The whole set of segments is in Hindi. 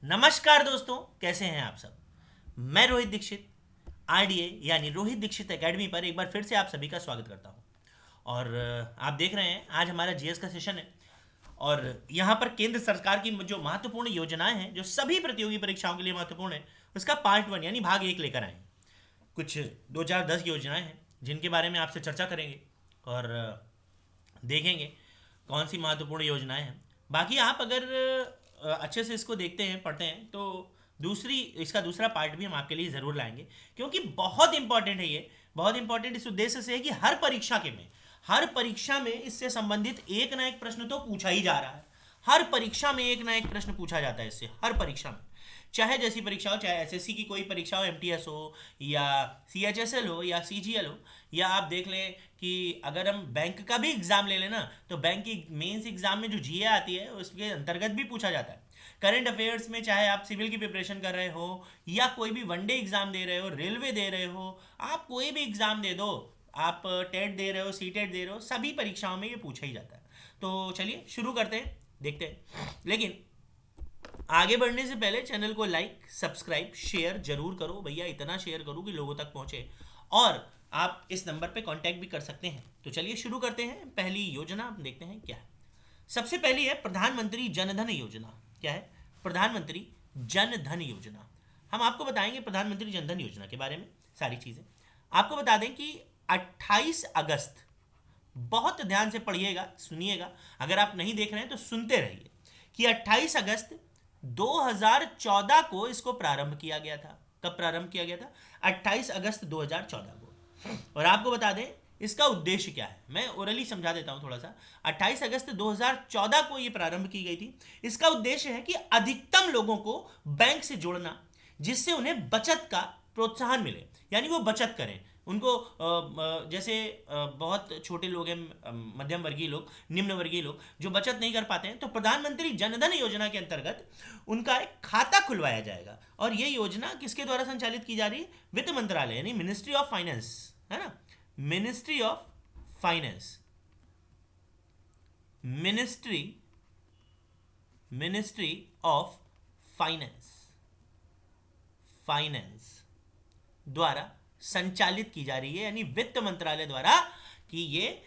नमस्कार दोस्तों, कैसे हैं आप सब। मैं रोहित दीक्षित आरडीए यानी रोहित दीक्षित एकेडमी पर एक बार फिर से आप सभी का स्वागत करता हूं। और आप देख रहे हैं आज हमारा जीएस का सेशन है। और यहाँ पर केंद्र सरकार की जो महत्वपूर्ण योजनाएं हैं जो सभी प्रतियोगी परीक्षाओं के लिए महत्वपूर्ण है, उसका पार्ट वन यानी भाग एक लेकर आए हैं। कुछ 2010 योजनाएं हैं जिनके बारे में आपसे चर्चा करेंगे और देखेंगे कौन सी महत्वपूर्ण योजनाएं हैं। बाकी आप अगर अच्छे से इसको देखते हैं, पढ़ते हैं, तो इसका दूसरा पार्ट भी हम आपके लिए ज़रूर लाएंगे, क्योंकि बहुत इंपॉर्टेंट है ये। बहुत इंपॉर्टेंट इस उद्देश्य से है कि हर परीक्षा में इससे संबंधित एक ना एक प्रश्न तो पूछा ही जा रहा है। हर परीक्षा में एक ना एक प्रश्न पूछा जाता है इससे, हर परीक्षा में। चाहे जैसी परीक्षा हो, चाहे एसएससी की कोई परीक्षा हो, एमटीएस हो या सीएचएसएल हो या सीजीएल हो, या आप देख लें कि अगर हम बैंक का भी एग्ज़ाम ले लें ना, तो बैंक की मेंस एग्ज़ाम में जो जीए आती है उसके अंतर्गत भी पूछा जाता है। करंट अफेयर्स में चाहे आप सिविल की प्रिपरेशन कर रहे हो या कोई भी वनडे एग्ज़ाम दे रहे हो, रेलवे दे रहे हो, आप कोई भी एग्ज़ाम दे दो, आप टेट दे रहे हो, सीटेट दे रहे हो, सभी परीक्षाओं में ये पूछा ही जाता है। तो चलिए शुरू करते हैं, देखते हैं। लेकिन आगे बढ़ने से पहले चैनल को लाइक, सब्सक्राइब, शेयर जरूर करो भैया, इतना शेयर करो कि लोगों तक पहुंचे। और आप इस नंबर पे कांटेक्ट भी कर सकते हैं। तो चलिए शुरू करते हैं। पहली योजना हम देखते हैं क्या है। सबसे पहली है प्रधानमंत्री जनधन योजना। क्या है? प्रधानमंत्री जनधन योजना। हम आपको बताएंगे प्रधानमंत्री जनधन योजना के बारे में सारी चीज़ें। आपको बता दें कि 28 अगस्त, बहुत ध्यान से पढ़िएगा, सुनिएगा, अगर आप नहीं देख रहे हैं तो सुनते रहिए, कि 28 अगस्त 2014 को इसको प्रारंभ किया गया था। कब प्रारंभ किया गया था? 28 अगस्त 2014 को। और आपको बता दें इसका उद्देश्य क्या है, मैं ओरली समझा देता हूं थोड़ा सा। 28 अगस्त 2014 को यह प्रारंभ की गई थी। इसका उद्देश्य है कि अधिकतम लोगों को बैंक से जोड़ना, जिससे उन्हें बचत का प्रोत्साहन मिले, यानी वो बचत करें। उनको जैसे बहुत छोटे लोग हैं, मध्यम वर्गीय लोग, निम्न वर्गीय लोग जो बचत नहीं कर पाते हैं, तो प्रधानमंत्री जनधन योजना के अंतर्गत उनका एक खाता खुलवाया जाएगा। और ये योजना किसके द्वारा संचालित की जा रही है? वित्त मंत्रालय यानी मिनिस्ट्री ऑफ फाइनेंस, है ना। Ministry of finance, ministry ministry of finance finance द्वारा संचालित की जा रही है, यानी वित्त मंत्रालय द्वारा कि ये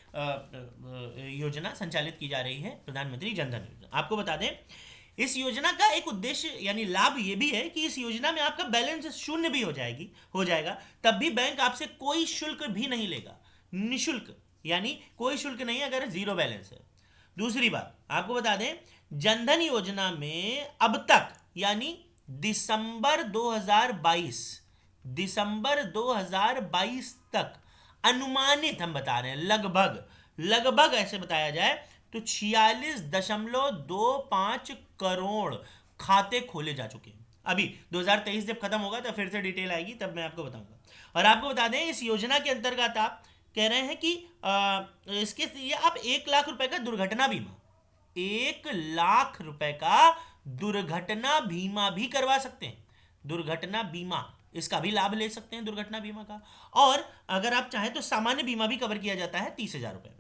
योजना संचालित की जा रही है, प्रधानमंत्री जनधन योजना। आपको बता दें इस योजना का एक उद्देश्य यानी लाभ ये भी है कि इस योजना में आपका बैलेंस शून्य भी हो जाएगा, तब भी बैंक आपसे कोई शुल्क भी नहीं लेगा, निशुल्क, यानी कोई शुल्क नहीं अगर जीरो बैलेंस है। दूसरी बात आपको बता दें, जनधन योजना में अब तक यानी दिसंबर 2022 तक अनुमानित, हम बता रहे हैं लगभग ऐसे बताया जाए तो 46.25 करोड़ खाते खोले जा चुके हैं। अभी 2023 जब खत्म होगा तो फिर से डिटेल आएगी, तब मैं आपको बताऊंगा। और आपको बता दें इस योजना के अंतर्गत आप कह रहे हैं कि इसके ये आप 1 लाख रुपए का दुर्घटना बीमा, 1 लाख रुपए का दुर्घटना बीमा भी करवा सकते हैं। दुर्घटना बीमा, इसका भी लाभ ले सकते हैं, दुर्घटना बीमा का। और अगर आप चाहें तो सामान्य बीमा भी कवर किया जाता है 30,000 रुपए में।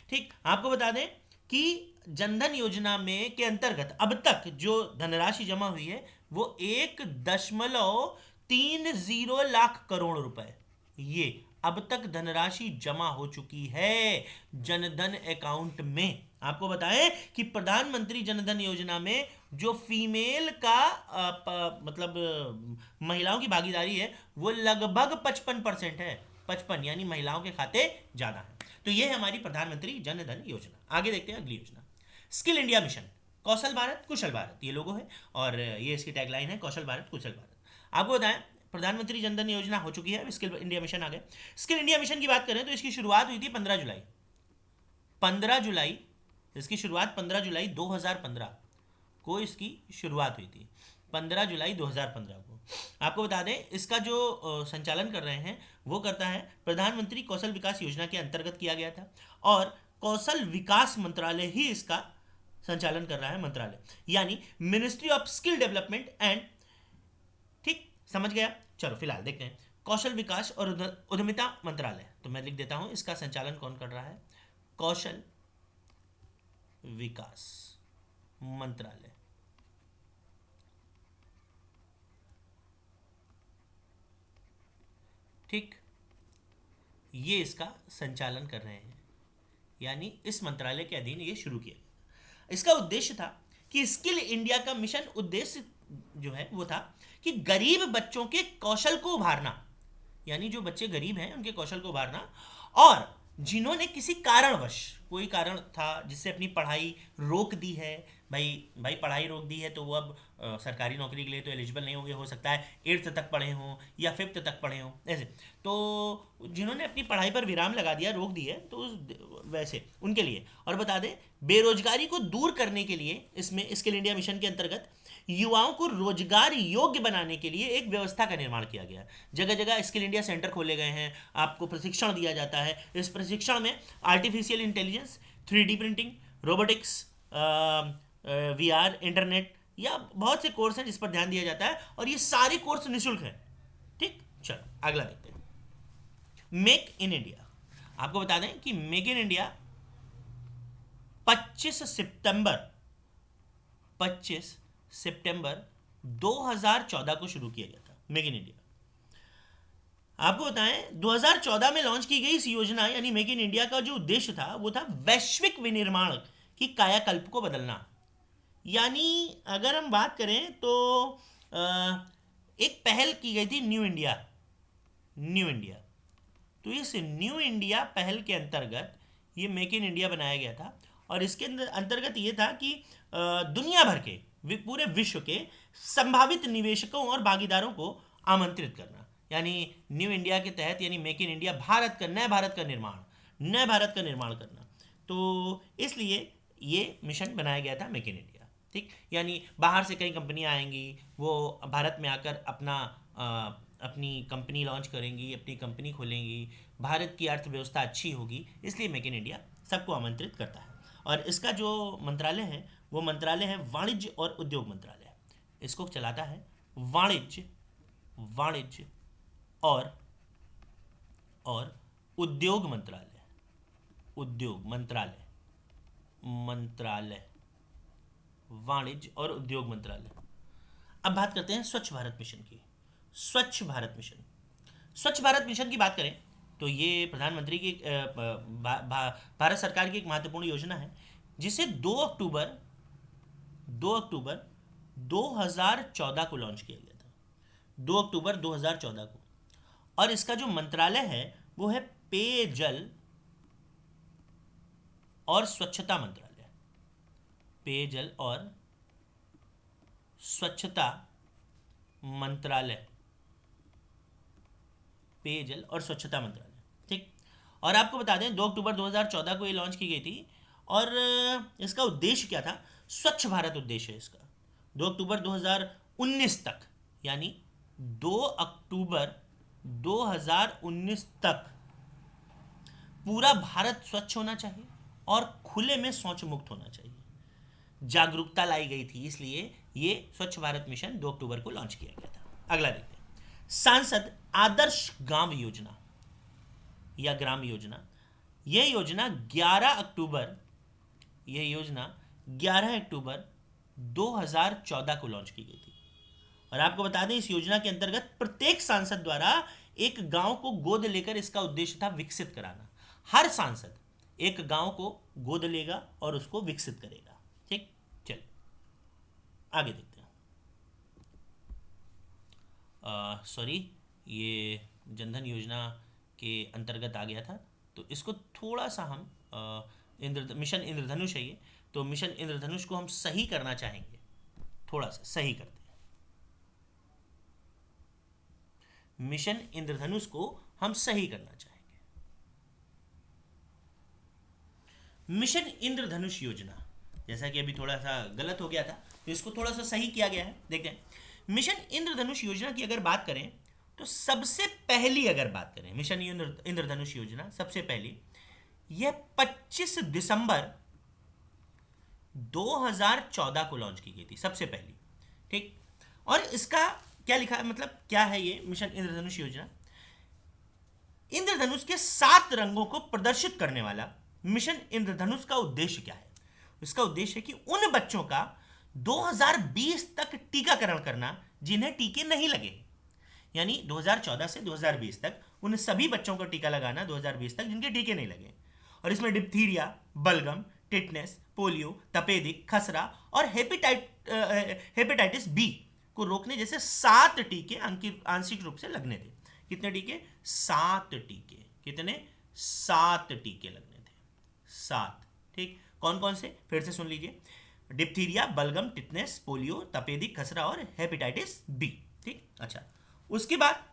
ठीक, आपको बता दें कि जनधन योजना में के अंतर्गत अब तक जो धनराशि जमा हुई है वो 1.30 लाख करोड़ रुपए, ये अब तक धनराशि जमा हो चुकी है जनधन अकाउंट में। आपको बताएं कि प्रधानमंत्री जनधन योजना में जो फीमेल का मतलब महिलाओं की भागीदारी है वो लगभग 55% है। 55 यानी महिलाओं के खाते ज्यादा है। तो ये है हमारी प्रधानमंत्री जनधन योजना। आगे देखते हैं अगली योजना, स्किल इंडिया मिशन। कौशल भारत कुशल भारत ये लोगो है, और ये इसकी टैगलाइन है, कौशल भारत कुशल भारत। आपको बताएं प्रधानमंत्री जनधन योजना हो चुकी है, स्किल इंडिया मिशन आ गया। स्किल इंडिया मिशन की बात करें तो इसकी शुरुआत हुई थी 15 जुलाई इसकी शुरुआत 15 जुलाई 2015 को इसकी शुरुआत हुई थी। 15 जुलाई 2015 को। आपको बता दें इसका जो संचालन कर रहे हैं वो करता है प्रधानमंत्री कौशल विकास योजना के अंतर्गत किया गया था, और कौशल विकास मंत्रालय ही इसका संचालन कर रहा है, मंत्रालय यानी ministry of skill development and. ठीक, समझ गया। चलो फिलहाल देखते हैं कौशल विकास और उद्यमिता मंत्रालय। तो मैं लिख देता हूं इसका संचालन कौन कर रहा है, कौशल विकास मंत्रालय। ठीक, ये इसका संचालन कर रहे हैं, यानी इस मंत्रालय के अधीन ये शुरू किया गया। इसका उद्देश्य था कि स्किल इंडिया का मिशन उद्देश्य जो है वो था कि गरीब बच्चों के कौशल को उभारना, यानी जो बच्चे गरीब हैं उनके कौशल को उभारना, और जिन्होंने किसी कारणवश, कोई कारण था जिससे अपनी पढ़ाई रोक दी है, भाई पढ़ाई रोक दी है तो वो अब सरकारी नौकरी के लिए तो एलिजिबल नहीं होंगे, हो सकता है 8th तक पढ़े हों या 5th तक पढ़े हों, ऐसे तो जिन्होंने अपनी पढ़ाई पर विराम लगा दिया, रोक दी है, तो वैसे उनके लिए। और बता दें, बेरोजगारी को दूर करने के लिए इसमें स्किल इंडिया मिशन के अंतर्गत युवाओं को रोजगार योग्य बनाने के लिए एक व्यवस्था का निर्माण किया गया। जगह जगह स्किल इंडिया सेंटर खोले गए हैं, आपको प्रशिक्षण दिया जाता है। इस प्रशिक्षण में artificial intelligence, 3D printing, robotics, VR, internet या बहुत से कोर्स हैं जिस पर ध्यान दिया जाता है, और ये सारे कोर्स निःशुल्क हैं। ठीक, चलो अगला देखते हैं। Make in India. आपको बता दें कि मेक इन इंडिया 25 सितंबर 2014 को शुरू किया गया था। मेक इन इंडिया, आपको बताएं, 2014 में लॉन्च की गई इस योजना यानी मेक इन इंडिया का जो उद्देश्य था वो था वैश्विक विनिर्माण की कायाकल्प को बदलना। यानी अगर हम बात करें तो एक पहल की गई थी न्यू इंडिया। तो इस न्यू इंडिया पहल के अंतर्गत ये मेक इन इंडिया बनाया गया था, और इसके अंतर्गत ये था कि दुनिया भर के, पूरे विश्व के संभावित निवेशकों और भागीदारों को आमंत्रित करना। यानी न्यू इंडिया के तहत, यानी मेक इन इंडिया, नए भारत का निर्माण करना। तो इसलिए ये मिशन बनाया गया था मेक इन इंडिया। ठीक, यानी बाहर से कई कंपनियां आएंगी, वो भारत में आकर अपनी कंपनी लॉन्च करेंगी, अपनी कंपनी खोलेंगी, भारत की अर्थव्यवस्था अच्छी होगी, इसलिए मेक इन इंडिया सबको आमंत्रित करता है। और इसका जो मंत्रालय है वो मंत्रालय है वाणिज्य और उद्योग मंत्रालय। इसको चलाता है वाणिज्य और उद्योग मंत्रालय। वाणिज्य और उद्योग मंत्रालय। अब बात करते हैं स्वच्छ भारत मिशन की। स्वच्छ भारत मिशन की बात करें तो ये प्रधानमंत्री की भारत सरकार की एक महत्वपूर्ण योजना है, जिसे 2 अक्टूबर 2014 को लॉन्च किया गया था। 2 अक्टूबर 2014 को। और इसका जो मंत्रालय है वो है पेयजल और स्वच्छता मंत्रालय। पेयजल और स्वच्छता मंत्रालय। ठीक, और आपको बता दें 2 अक्टूबर 2014 को ये लॉन्च की गई थी, और इसका उद्देश्य क्या था? स्वच्छ भारत उद्देश्य है इसका। 2 अक्टूबर 2019 तक, यानी 2 अक्टूबर 2019 तक पूरा भारत स्वच्छ होना चाहिए और खुले में शौच मुक्त होना चाहिए। जागरूकता लाई गई थी, इसलिए ये स्वच्छ भारत मिशन 2 अक्टूबर को लॉन्च किया गया था। अगला देखते हैं, सांसद आदर्श गांव योजना या ग्राम योजना। यह योजना 11 अक्टूबर 2014 को लॉन्च की गई थी। और आपको बता दें, इस योजना के अंतर्गत प्रत्येक सांसद द्वारा एक गांव को गोद लेकर इसका उद्देश्य था विकसित कराना। हर सांसद एक गांव को गोद लेगा और उसको विकसित करेगा। ठीक, चलिए आगे देखते हैं। सॉरी, ये जनधन योजना के अंतर्गत आ गया था, तो इसको थोड़ा सा हम मिशन इंद्रधनुष है ये, तो मिशन इंद्रधनुष को हम सही करना चाहेंगे, थोड़ा सा सही करते हैं। मिशन इंद्रधनुष को हम सही करना चाहेंगे। मिशन इंद्रधनुष योजना, जैसा कि अभी थोड़ा सा गलत हो गया था, तो इसको थोड़ा सा सही किया गया है। देखते हैं, मिशन इंद्रधनुष योजना की अगर बात करें तो सबसे पहली अगर बात करें मिशन इंद्रधनुष योजना, सबसे पहली यह 25 दिसंबर 2014 को लॉन्च की गई थी, सबसे पहली। ठीक, और इसका क्या लिखा है, मतलब क्या है ये मिशन इंद्रधनुष योजना? इंद्रधनुष के 7 रंगों को प्रदर्शित करने वाला मिशन इंद्रधनुष का उद्देश्य क्या है? इसका उद्देश्य है कि उन बच्चों का 2020 तक टीकाकरण करना जिन्हें टीके नहीं लगे। यानी 2014 से 2020 तक उन सभी बच्चों को टीका लगाना 2020 तक जिनके टीके नहीं लगे। और इसमें डिप्थीरिया, बलगम, टिटनेस, पोलियो, तपेदिक, खसरा और हेपेटाइटिस बी को रोकने जैसे 7 टीके आंशिक रूप से लगने थे। कितने टीके? 7 टीके। कितने? 7 टीके लगने थे, 7। ठीक, कौन कौन से? फिर से सुन लीजिए, डिप्थीरिया, बलगम, टिटनेस, पोलियो, तपेदिक, खसरा और हेपेटाइटिस बी। ठीक, अच्छा, उसके बाद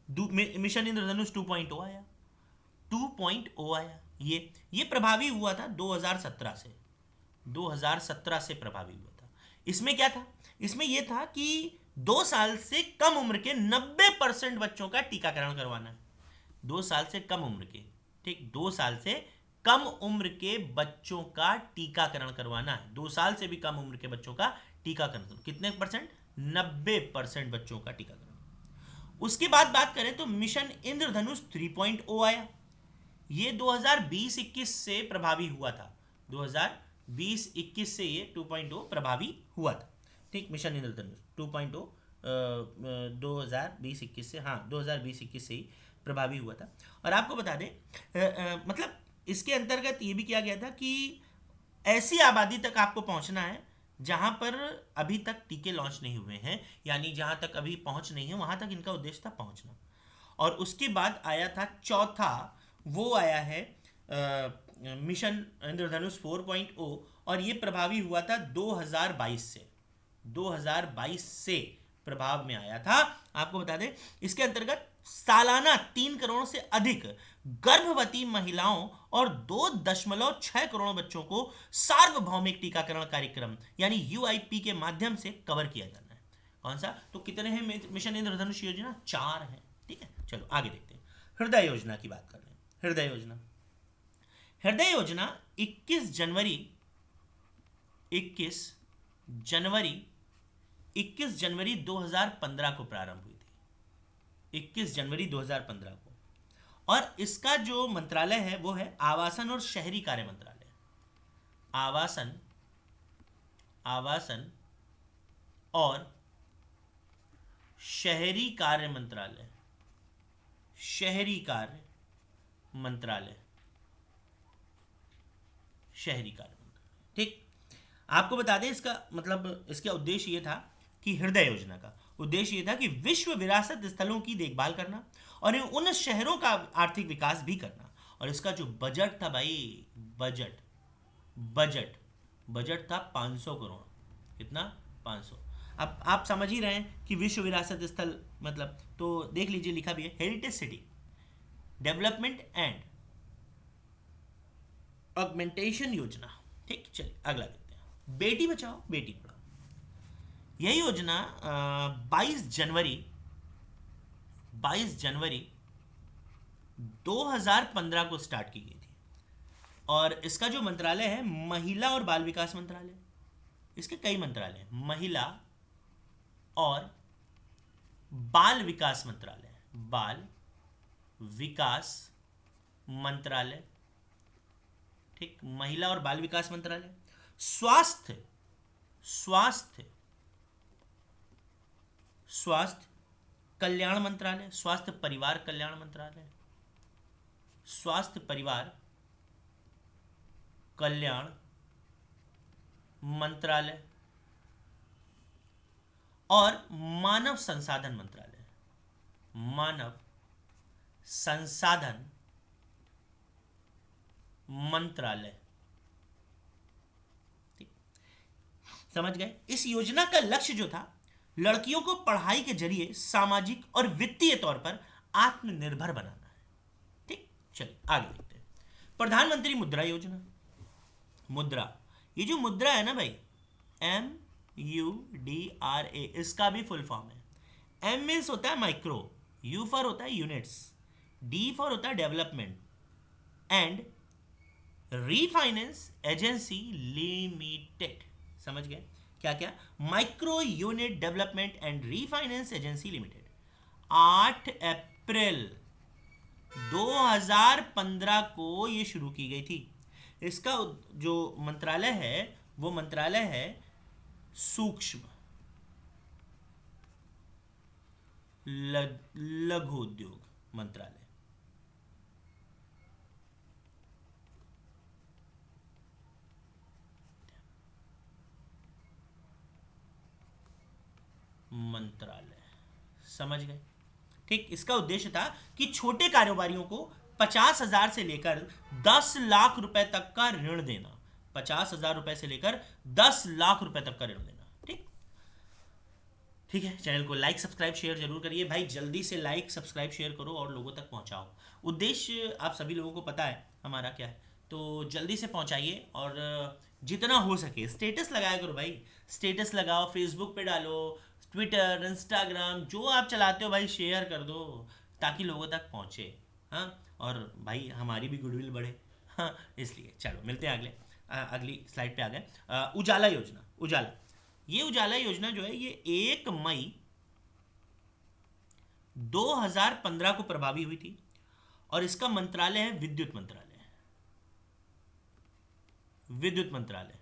मिशन इंद्रधनुष 2.0 आया। 2.0 आया। ये प्रभावी हुआ था 2017 से। 2017 से प्रभावी हुआ था। इसमें क्या था? इसमें यह था कि 2 साल से कम उम्र के 90% बच्चों का टीकाकरण करवाना है। 2 साल से कम उम्र के, ठीक, 2 साल से कम उम्र के बच्चों का टीकाकरण करवाना है। 2 साल से भी कम उम्र के बच्चों का टीकाकरण। कितने परसेंट? 90% बच्चों का टीकाकरण। उसके बाद बात करें तो मिशन इंद्रधनुष 3.0 आया। ये 2020-21 से प्रभावी हुआ था। 2020-21 से ये 2.0 प्रभावी हुआ था। ठीक, मिशन इंद्रधनुष 2.0 2020-21 से, हाँ, 2020-21 से ही प्रभावी हुआ था। और आपको बता दें, मतलब इसके अंतर्गत ये भी किया गया था कि ऐसी आबादी तक आपको पहुंचना है जहां पर अभी तक टीके लॉन्च नहीं हुए हैं, यानी जहां तक अभी पहुंच नहीं है वहां तक इनका उद्देश्य था पहुंचना। और उसके बाद आया था चौथा, वो आया है मिशन इंद्रधनुष 4.0, और ये प्रभावी हुआ था 2022 से। 2022 से प्रभाव में आया था। आपको बता दें, इसके अंतर्गत सालाना 3 करोड़ से अधिक गर्भवती महिलाओं और 2.6 करोड़ बच्चों को सार्वभौमिक टीकाकरण कार्यक्रम यानी यूआईपी के माध्यम से कवर किया जाना है। कौन सा? तो कितने हैं मिशन इंद्रधनुष योजना? 4 है। ठीक है, चलो आगे देखते हैं। हृदय योजना की बात कर रहे हैं। हृदय योजना 21 जनवरी 2015 को प्रारंभ हुई थी। 21 जनवरी 2015 को। और इसका जो मंत्रालय है वो है आवासन और शहरी कार्य मंत्रालय। आवासन और शहरी कार्य मंत्रालय। शहरी कार्य मंत्रालय। ठीक, आपको बता दें इसका मतलब, इसका उद्देश्य ये था कि हृदय योजना का उद्देश्य ये था कि विश्व विरासत स्थलों की देखभाल करना और उन शहरों का आर्थिक विकास भी करना। और इसका जो बजट था भाई, बजट था 500 करोड़। कितना? 500। अब आप समझ ही रहे हैं कि विश्व विरासत स्थल मतलब, तो देख लीजिए, लिखा भी है heritage city development and augmentation योजना। ठीक, चलिए अगला देखते हैं। बेटी बचाओ बेटी पढ़ाओ। यह योजना 22 जनवरी 2015 को स्टार्ट की गई थी। और इसका जो मंत्रालय है महिला और बाल विकास मंत्रालय। इसके कई मंत्रालय हैं, महिला और बाल विकास मंत्रालय, बाल विकास मंत्रालय। ठीक, महिला और बाल विकास मंत्रालय। स्वास्थ्य कल्याण मंत्रालय, स्वास्थ्य परिवार कल्याण मंत्रालय, स्वास्थ्य परिवार कल्याण मंत्रालय। और मानव संसाधन मंत्रालय, मानव संसाधन मंत्रालय। ठीक, समझ गए? इस योजना का लक्ष्य जो था, लड़कियों को पढ़ाई के जरिए सामाजिक और वित्तीय तौर पर आत्मनिर्भर बनाना है। ठीक, चलिए आगे देखते हैं। प्रधानमंत्री मुद्रा योजना। मुद्रा, ये जो मुद्रा है ना भाई, MUDRA, इसका भी फुल फॉर्म है। M मीन्स होता है माइक्रो, U फॉर होता है यूनिट्स, D फॉर होता है development, and refinance agency limited. समझ गए? क्या क्या? Micro unit development and refinance agency limited. 8 अप्रैल 2015 को ये शुरू की गई थी। इसका जो मंत्रालय है वो मंत्रालय है सूक्ष्म लघु उद्योग। मंत्रालय। मंत्रालय, समझ गए? ठीक, इसका उद्देश्य था कि छोटे कारोबारियों को 50,000 से लेकर 10 लाख रुपए तक का ऋण देना। 50,000 रुपए से लेकर 10 लाख रुपए तक का ऋण देना। ठीक, ठीक है। चैनल को लाइक सब्सक्राइब शेयर जरूर करिए भाई, जल्दी से लाइक सब्सक्राइब शेयर करो और लोगों तक पहुंचाओ। उद्देश्य आप सभी लोगों को पता है हमारा क्या है, तो जल्दी से पहुंचाइए और जितना हो सके स्टेटस लगाया करो भाई। स्टेटस लगाओ, फेसबुक पे डालो, ट्विटर, इंस्टाग्राम जो आप चलाते हो भाई शेयर कर दो ताकि लोगों तक पहुंचे। हाँ, और भाई हमारी भी गुडविल बढ़े। हाँ, इसलिए चलो मिलते हैं अगली स्लाइड पे आ गए। उजाला योजना। उजाला, ये उजाला योजना जो है ये 1 मई 2015 को प्रभावी हुई थी और इसका मंत्रालय है विद्युत मंत्रालय। विद्युत मंत्रालय,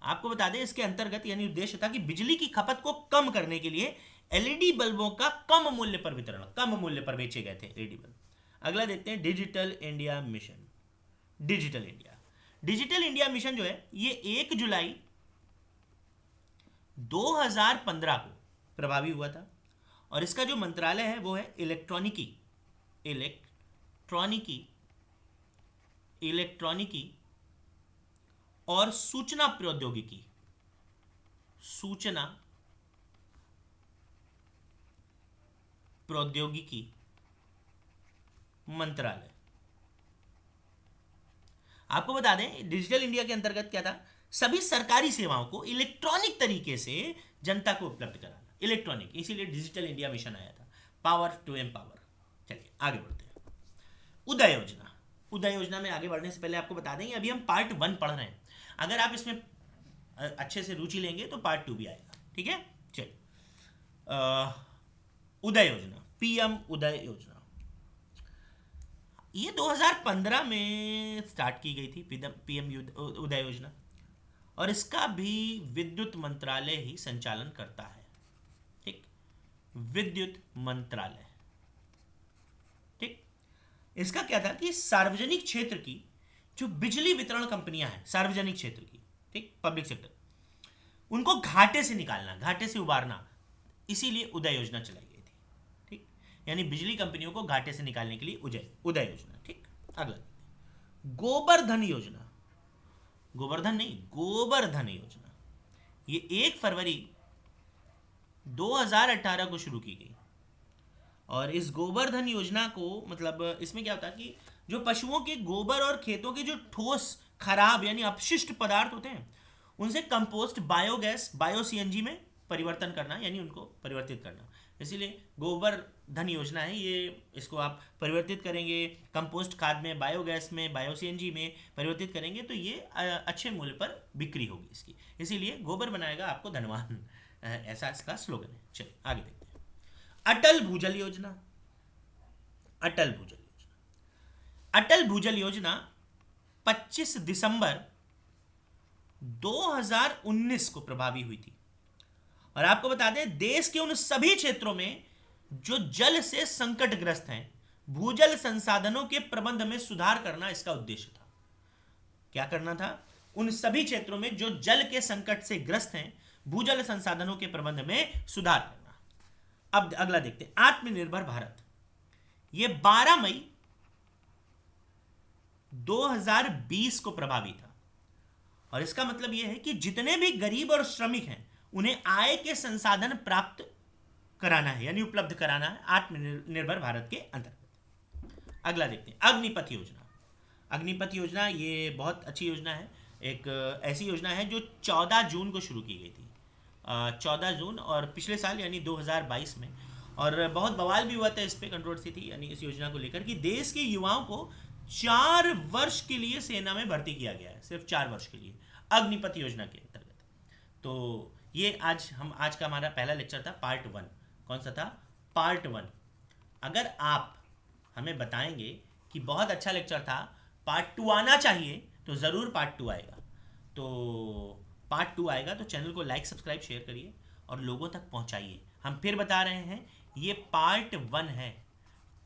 आपको बता दें इसके अंतर्गत यानी उद्देश्य था कि बिजली की खपत को कम करने के लिए एलईडी बल्बों का कम मूल्य पर वितरण, कम मूल्य पर बेचे गए थे एलईडी बल्ब। अगला देखते हैं digital India mission. Digital India, digital India mission जो है ये 1 जुलाई 2015 को प्रभावी हुआ था और इसका जो मंत्रालय है वो है इलेक्ट्रॉनिकी और सूचना प्रौद्योगिकी मंत्रालय। आपको बता दें डिजिटल इंडिया के अंतर्गत क्या था, सभी सरकारी सेवाओं को इलेक्ट्रॉनिक तरीके से जनता को उपलब्ध कराना। इलेक्ट्रॉनिक, इसीलिए डिजिटल इंडिया मिशन आया था, पावर टू एम्पावर। चलिए आगे बढ़ते हैं। उदय योजना। उदय योजना में आगे बढ़ने से पहले आपको बता दें अभी हम पार्ट 1 पढ़ रहे हैं, अगर आप इसमें अच्छे से रुचि लेंगे तो पार्ट 2 भी आएगा। ठीक है, चलिए। उदय योजना, पीएम उदय योजना, ये 2015 में स्टार्ट की गई थी पीएम उदय योजना और इसका भी विद्युत मंत्रालय ही संचालन करता है। ठीक, विद्युत मंत्रालय। ठीक, इसका क्या था कि सार्वजनिक क्षेत्र की जो बिजली वितरण कंपनियां हैं, सार्वजनिक क्षेत्र की, ठीक, पब्लिक सेक्टर, उनको घाटे से निकालना, घाटे से उबारना, इसीलिए उदय योजना चलाई गई थी। ठीक, यानी बिजली कंपनियों को घाटे से निकालने के लिए उदय योजना। ठीक, अगला गोबर्धन योजना। गोवर्धन नहीं, गोबर्धन योजना, ये 1 फरवरी 2018 को शुरू की गई और इस गोबर्धन योजना को मतलब इसमें क्या होता है कि जो पशुओं के गोबर और खेतों के जो ठोस खराब यानी अपशिष्ट पदार्थ होते हैं उनसे कंपोस्ट, बायोगैस, बायो सीएनजी में परिवर्तन करना, यानी उनको परिवर्तित करना। इसीलिए गोबर्धन योजना है ये, इसको आप परिवर्तित करेंगे कंपोस्ट खाद में, बायोगैस में, बायो सीएनजी में परिवर्तित करेंगे तो ये अच्छे मूल्य पर बिक्री होगी इसकी, इसीलिए गोबर बनाएगा आपको धनवान, ऐसा इसका स्लोगन है। चलिए आगे देखते हैं। अटल भूजल योजना। अटल भूजल योजना, अटल भूजल योजना 25 दिसंबर 2019 को प्रभावी हुई थी और आपको बता दें देश के उन सभी क्षेत्रों में जो जल से संकटग्रस्त हैं, भूजल संसाधनों के प्रबंध में सुधार करना इसका उद्देश्य था। क्या करना था? उन सभी क्षेत्रों में जो जल के संकट से ग्रस्त हैं, भूजल संसाधनों के प्रबंध में सुधार करना। अब अगला देखते हैं, आत्मनिर्भर भारत। यह 12 मई 2020 को प्रभावी था और इसका मतलब यह है कि जितने भी गरीब और श्रमिक हैं उन्हें आय के संसाधन प्राप्त कराना है, यानी उपलब्ध कराना है आत्मनिर्भर भारत के अंतर्गत। अगला देखते हैं, अग्निपथ योजना। अग्निपथ योजना ये बहुत अच्छी योजना है, एक ऐसी योजना है जो 14 जून को शुरू की गई थी, 14 जून, और पिछले साल यानी 2022 में, और बहुत बवाल भी हुआ था इस पर, कंट्रोवर्सी थी यानी इस योजना को लेकर कि देश के युवाओं को 4 वर्ष के लिए सेना में भर्ती किया गया है, सिर्फ 4 वर्ष के लिए अग्निपथ योजना के अंतर्गत। तो ये आज का हमारा पहला लेक्चर था, पार्ट 1। कौन सा था? पार्ट 1। अगर आप हमें बताएंगे कि बहुत अच्छा लेक्चर था, पार्ट 2 आना चाहिए, तो ज़रूर पार्ट 2 आएगा। तो पार्ट 2 आएगा तो चैनल को लाइक सब्सक्राइब शेयर करिए और लोगों तक पहुंचाइए। हम फिर बता रहे हैं ये पार्ट 1 है।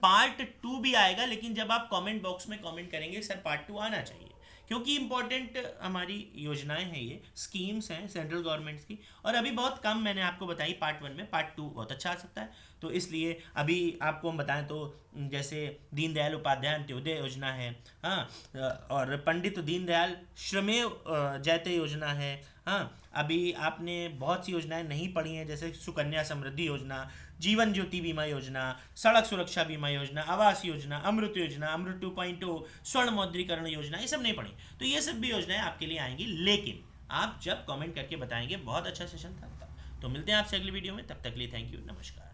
पार्ट 2 भी आएगा, लेकिन जब आप कमेंट बॉक्स में कमेंट करेंगे सर पार्ट 2 आना चाहिए, क्योंकि इंपॉर्टेंट हमारी योजनाएं हैं, ये स्कीम्स हैं सेंट्रल गवर्नमेंट्स की, और अभी बहुत कम मैंने आपको बताई पार्ट 1 में। पार्ट 2 बहुत अच्छा आ सकता है। तो इसलिए अभी आपको हम बताएं तो जैसे दीनदयाल उपाध्याय अंत्योदय योजना है, हाँ, और पंडित दीनदयाल श्रमेव जयते योजना है। हाँ, अभी आपने बहुत सी योजनाएं नहीं पढ़ी हैं, जैसे सुकन्या समृद्धि योजना, जीवन ज्योति बीमा योजना, सड़क सुरक्षा बीमा योजना, आवास योजना, अमृत 2.0, स्वर्ण मौद्रीकरण योजना, ये सब नहीं पढ़ी। तो ये सब भी योजनाएं आपके लिए आएंगी, लेकिन आप जब कमेंट करके बताएंगे। बहुत अच्छा सेशन था। तो मिलते हैं आपसे अगली वीडियो में, तब तक के लिए थैंक यू, नमस्कार।